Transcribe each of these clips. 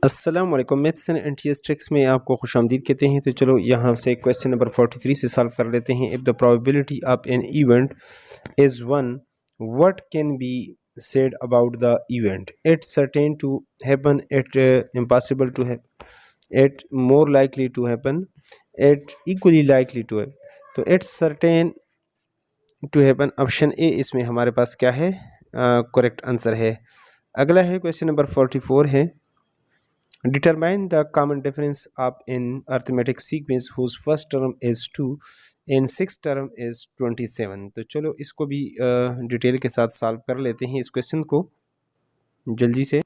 अस्सलाम वालेकुम। Maths and NTS tricks में आपको खुशामदीद कहते हैं। तो चलो यहाँ से क्वेश्चन नंबर 43 से सॉल्व कर लेते हैं। If the probability of an event is 1, what can be said about the event? It's certain to happen, it impossible to happen, it more likely to happen, it equally likely to happen। तो it's certain to happen option A इसमें हमारे पास क्या है, correct answer है। अगला है question number 44 है, determine the common difference of an arithmetic sequence whose first term is 2 and sixth term is 27। तो चलो इसको भी डिटेल के साथ सॉल्व कर लेते हैं इस क्वेश्चन को जल्दी से।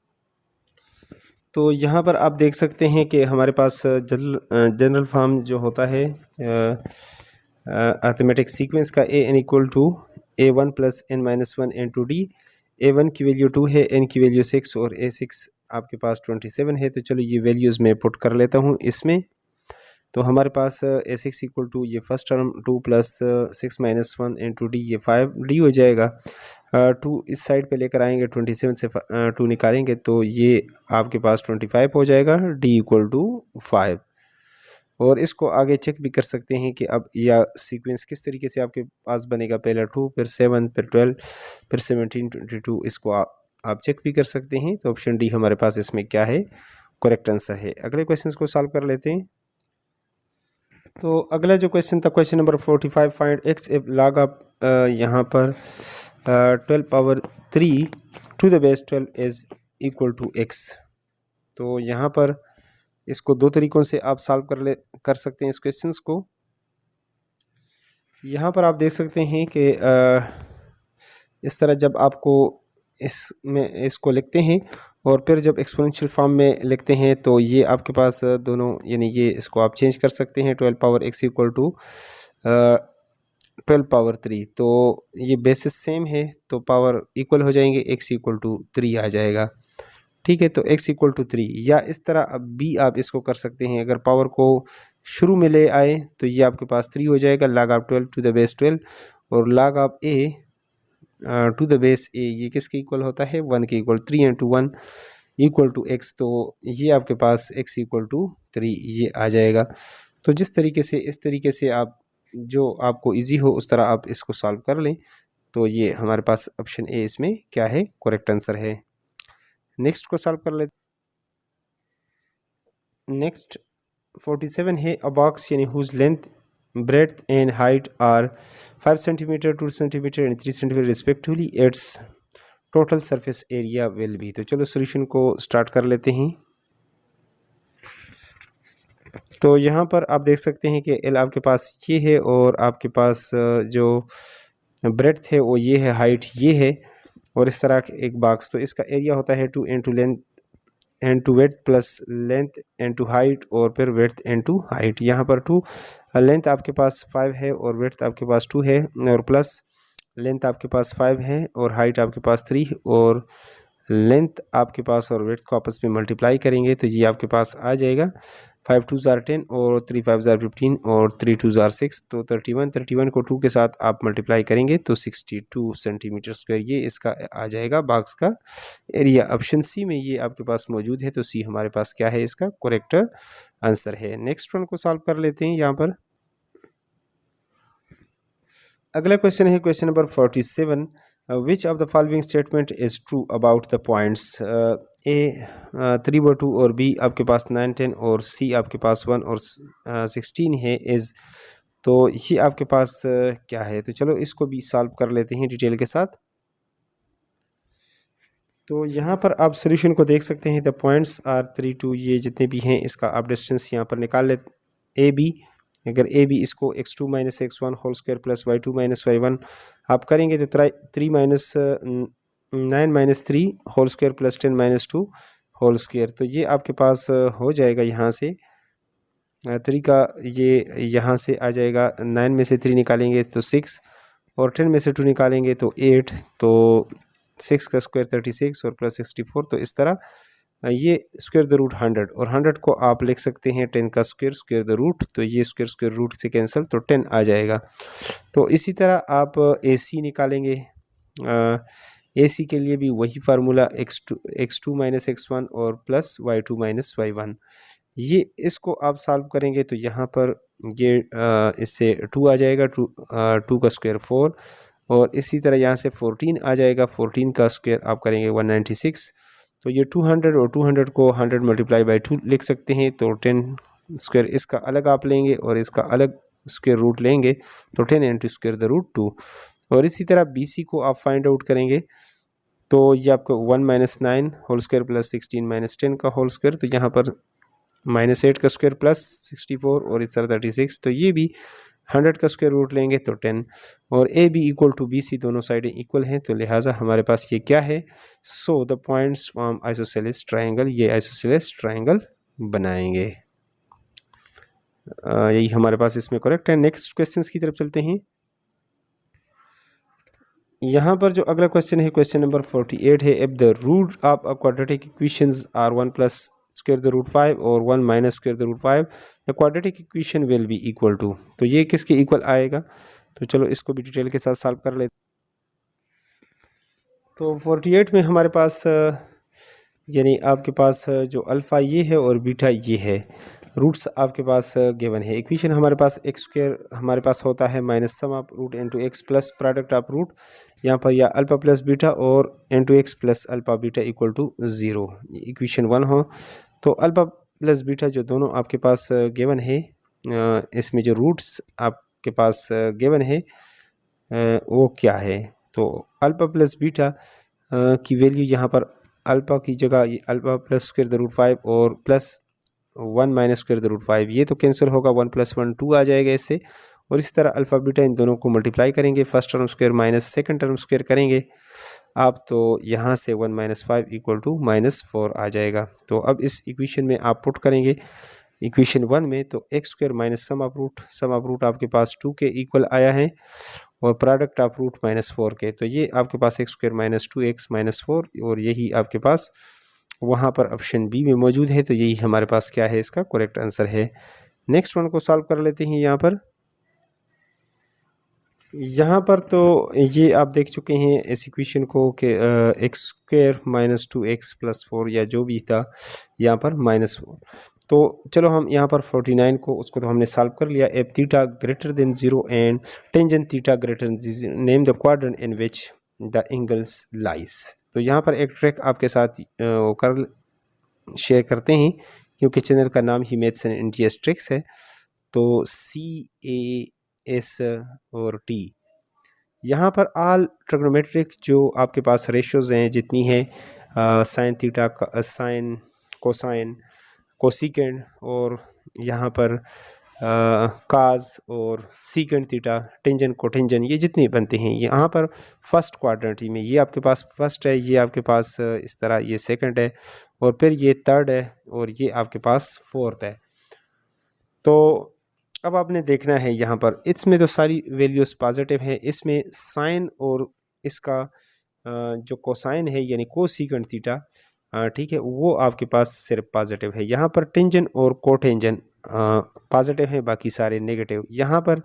तो यहाँ पर आप देख सकते हैं कि हमारे पास जनरल फॉर्म जो होता है अर्थमेटिक सीक्वेंस का a n equal to A1 + n-1 n2 d। A1 की वैल्यू 2 है, n की वैल्यू 6 और A6 आपके पास 27 है। तो चलो ये वैल्यूज़ मैं पुट कर लेता हूँ इसमें। तो हमारे पास A6 इक्वल टू ये फर्स्ट टर्म 2 + 6 - 1 × d, ये 5d हो जाएगा। 2 इस साइड पे लेकर आएंगे, 27 से 2 निकालेंगे तो ये आपके पास 25 हो जाएगा, d = 5। और इसको आगे चेक भी कर सकते हैं कि अब यह सीक्वेंस किस तरीके से आपके पास बनेगा। पहले 2 फिर 7 फिर 12 फिर 17 22, इसको आप चेक भी कर सकते हैं। तो ऑप्शन डी हमारे पास इसमें क्या है, करेक्ट आंसर है। अगले क्वेश्चन को सॉल्व कर लेते हैं। तो अगला जो क्वेश्चन था question number 45, find x if log of यहाँ पर 12^3 to the base 12 is equal to x। तो यहाँ पर इसको दो तरीक़ों से आप सॉल्व कर सकते हैं इस क्वेश्चंस को। यहाँ पर आप देख सकते हैं कि इस तरह जब आपको इसको लिखते हैं और फिर जब एक्सपोनेंशियल फॉर्म में लिखते हैं तो ये आपके पास दोनों, यानी ये इसको आप चेंज कर सकते हैं। 12x = 12^3। तो ये बेसिस सेम है तो पावर इक्वल हो जाएंगे, x = 3 आ जाएगा। ठीक है, तो x = 3, या इस तरह अब भी आप इसको कर सकते हैं। अगर पावर को शुरू में ले आए तो ये आपके पास 3 हो जाएगा, log of 12 to the base 12, और log of a to the base a ये किसके इक्वल होता है, 1 के इक्वल। 3 × 1 = x, तो ये आपके पास x = 3 ये आ जाएगा। तो जिस तरीके से इस तरीके से आप जो आपको इजी हो उस तरह आप इसको सॉल्व कर लें। तो ये हमारे पास ऑप्शन ए इसमें क्या है, करेक्ट आंसर है। नेक्स्ट को सॉल्व कर लेते। नेक्स्ट 47 है, अ बॉक्स यानी whose length breadth and height are 5 centimetre 2 centimetre and 3 centimetre respectively, its total surface area will be. तो चलो सोल्यूशन को स्टार्ट कर लेते हैं। तो यहाँ पर आप देख सकते हैं कि एल आपके पास ये है और आपके पास जो ब्रेड्थ है वो ये है, हाइट ये है, और इस तरह एक बॉक्स। तो इसका एरिया होता है 2 × length and to width plus length and to height, और फिर वेथ एंड टू हाइट। यहाँ पर 2 लेंथ आपके पास 5 है और वेथ आपके पास 2 है, और प्लस लेंथ आपके पास 5 है और हाइट आपके पास 3, और लेंथ आपके पास और वेथ को आपस में मल्टीप्लाई करेंगे तो ये आपके पास आ जाएगा 5 2 = 10 और 3 5 = 15 और 3 2 = 6। तो 31 को 2 के साथ आप मल्टीप्लाई करेंगे तो 62 सेंटीमीटर स्क्वायर ये इसका आ जाएगा बॉक्स का एरिया। ऑप्शन सी में ये आपके पास मौजूद है, तो सी हमारे पास क्या है, इसका करेक्ट आंसर है। नेक्स्ट वन को सॉल्व कर लेते हैं। यहाँ पर अगला क्वेश्चन है question number 47, which of the following statement is true about the points. A 3/2 और बी आपके पास 9 10 और सी आपके पास 1 और 16 है इज। तो ये आपके पास क्या है, तो चलो इसको भी सॉल्व कर लेते हैं डिटेल के साथ। तो यहाँ पर आप सोल्यूशन को देख सकते हैं। द पॉइंट्स आर 3 2, ये जितने भी हैं इसका आप डिस्टेंस यहाँ पर निकाल ले। ए बी, अगर ए बी इसको x2 - x1 whole square plus y2 - y1 आप करेंगे तो 3 - 9 - 3 whole square plus 10 - 2 whole square. तो ये आपके पास हो जाएगा यहाँ से 3 का, ये यहाँ से आ जाएगा। 9 में से 3 निकालेंगे तो 6, और 10 में से 2 निकालेंगे तो 8, तो 6 का स्क्वायर 36 और प्लस 64। तो इस तरह ये स्क्वायर द रूट 100, और 100 को आप लिख सकते हैं 10 का स्क्वायर द रूट। तो ये स्क्वायर रूट से कैंसिल तो 10 आ जाएगा। तो इसी तरह आप AC निकालेंगे। AC के लिए भी वही फार्मूला x2 माइनस x1 और प्लस y2 माइनस y1। ये इसको आप सॉल्व करेंगे तो यहाँ पर ये इससे 2 आ जाएगा, 2 का स्क्वायर 4, और इसी तरह यहाँ से 14 आ जाएगा, 14 का स्क्वायर आप करेंगे 196। तो ये 200 और 200 को 100 मल्टीप्लाई बाई 2 लिख सकते हैं। तो 10 स्क्वायर इसका अलग आप लेंगे और इसका अलग स्क्वायर रूट लेंगे, तो 10 इंटू स्क्वायर द रूट 2। और इसी तरह BC को आप फाइंड आउट करेंगे तो ये आपको 1 minus 9 whole square plus 16 minus 10 का होल स्क्वायर, तो यहाँ पर माइनस 8 का स्क्वायर प्लस 64 और इस तरह 36। तो ये भी 100 का स्क्वायर रूट लेंगे तो 10, और a b equal to BC दोनों साइडें इक्वल हैं, तो लिहाजा हमारे पास ये क्या है, so the points form isosceles triangle, ये आइसोसेलेस ट्रायंगल बनाएंगे। यही हमारे पास इसमें करेक्ट है। नेक्स्ट क्वेश्चंस की तरफ चलते हैं। यहाँ पर जो अगला क्वेश्चन है, क्वेश्चन नंबर 48 है, if the root of a quadratic equations are 1 plus square the root 5 और 1 minus square the root 5, the quadratic equation will be equal to, तो ये किसके इक्वल आएगा, तो चलो इसको भी डिटेल के साथ सॉल्व कर लेते। तो 48 में हमारे पास यानी आपके पास जो अल्फ़ा ये है और बीटा ये है, रूट्स आपके पास गिवन है। इक्वेशन हमारे पास एक्स स्क्वायर हमारे पास होता है minus sum of root into x plus product of root, यहाँ पर या अल्फ़ा प्लस बीटा और into x plus alpha beta equal to 0, equation 1 हो। तो अल्फ़ा प्लस बीटा जो दोनों आपके पास गिवन है, इसमें जो रूट्स आपके पास गिवन है वो क्या है, तो अल्फ़ा प्लस बीटा की वैल्यू यहाँ पर अल्फ़ा की जगह alpha plus square the root 5 और plus 1 minus square the root 5, ये तो कैंसिल होगा, 1 प्लस 1 2 आ जाएगा इससे। और इस तरह अल्फ़ा बीटा इन दोनों को मल्टीप्लाई करेंगे, first term square minus second term square करेंगे आप, तो यहाँ से 1 माइनस 5 इक्वल टू माइनस 4 आ जाएगा। तो अब इस इक्वेशन में आप पुट करेंगे इक्वेशन 1 में, तो x square minus sum of root आपके पास 2 के इक्वल आया है और प्रोडक्ट ऑफ रूट माइनस 4 के, तो ये आपके पास x square minus 2x minus 4, और यही आपके पास वहाँ पर ऑप्शन बी में मौजूद है, तो यही हमारे पास क्या है, इसका करेक्ट आंसर है। नेक्स्ट वन को सॉल्व कर लेते हैं। यहाँ पर तो ये आप देख चुके हैं इस इक्वेशन को कि x square minus 2x plus 4 या जो भी था यहाँ पर माइनस 4, तो चलो हम यहाँ पर 49 को उसको तो हमने सॉल्व कर लिया। F theta greater than 0 and tangent theta greater than 0, name the quadrant in which the angles lies. तो यहाँ पर एक ट्रिक आपके साथ कर शेयर करते हैं, क्योंकि चैनल का नाम ही मैथ्स एंड इंटीएस ट्रिक्स है। तो CAS और T, यहाँ पर ऑल ट्रिग्नोमेट्रिक जो आपके पास रेशियोज़ हैं जितनी हैं, sine theta, sine, cosine, cosecant, और यहाँ पर काज और सीकेंड थीटा, टेंजन, कोटेंजन, ये जितने बनते हैं यहाँ पर फर्स्ट क्वाड्रेंट में, ये आपके पास फर्स्ट है, ये आपके पास इस तरह ये सेकंड है, और फिर ये थर्ड है, और ये आपके पास फोर्थ है। तो अब आपने देखना है यहाँ पर इसमें तो सारी वैल्यूज़ पॉजिटिव हैं, इसमें साइन और इसका जो कोसाइन है यानी कोसिकेंड थीटा, ठीक है, वो आपके पास सिर्फ पॉजिटिव है। यहाँ पर टेंजन और कोटेंजन पॉजिटिव है, बाकी सारे नेगेटिव। यहाँ पर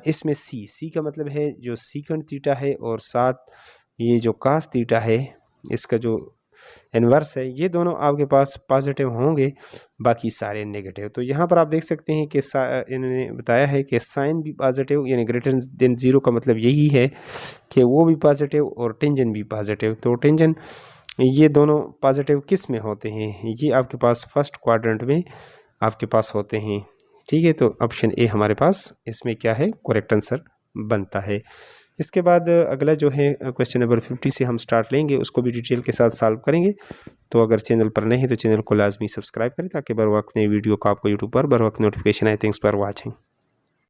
इसमें सी का मतलब है जो सीकेंड थीटा है, और साथ ये जो कास थीटा है इसका जो इन्वर्स है, ये दोनों आपके पास पॉजिटिव होंगे, बाकी सारे नेगेटिव। तो यहाँ पर आप देख सकते हैं कि इन्होंने बताया है कि साइन भी पॉजिटिव यानी ग्रेटर देन 0 का मतलब यही है कि वो भी पॉजिटिव और टेंजन भी पॉजिटिव। तो टेंजन ये दोनों पॉजिटिव किस में होते हैं, ये आपके पास फर्स्ट क्वाड्रेंट में आपके पास होते हैं, ठीक है। तो ऑप्शन ए हमारे पास इसमें क्या है, करेक्ट आंसर बनता है। इसके बाद अगला जो है क्वेश्चन नंबर 50 से हम स्टार्ट लेंगे, उसको भी डिटेल के साथ सॉल्व करेंगे। तो अगर चैनल पर नहीं है तो चैनल को लाजमी सब्सक्राइब करें, ताकि बर वक्त नई वीडियो का आपको यूट्यूब पर बर वक्त नोटिफिकेशन आए। Thanks for watching.